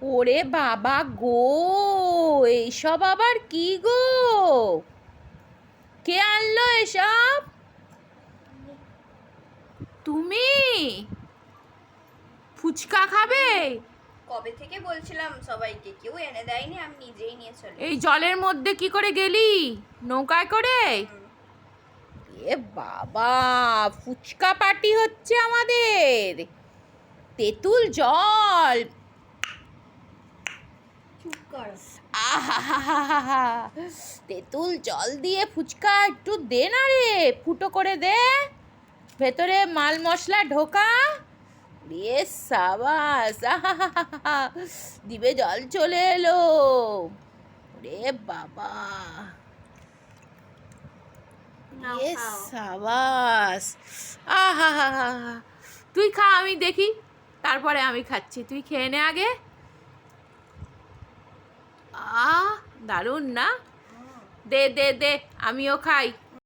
ওরে বাবা গো, এইসব আবার কি গো? কে আনলো এসব? তুমি ফুচকা খাবে? কবে থেকে বলছিলাম সবাইকে, কেউ এনে দেয়নি, আমি নিজেই নিয়ে চলে এই জলের মধ্যে কি করে গেলি? নৌকায় করে? এ বাবা, ফুচকা পার্টি হচ্ছে আমাদের। তেঁতুল জল। চুপ কর। আহা, তেঁতুল জল দিয়ে ফুচকা একটু দে না রে, ফুটো করে দে, ভেতরে মাল মশলা ঢোকা। রে সাবাস, আহা, দিবে জল চলে এলো। রে বাবা, রে সাবাস, আহা, তুই খা, আমি দেখি, তারপরে আমি খাচ্ছি, তুই খেয়ে নে আগে। দারুণ না? দে দে দে, আমিও খাই।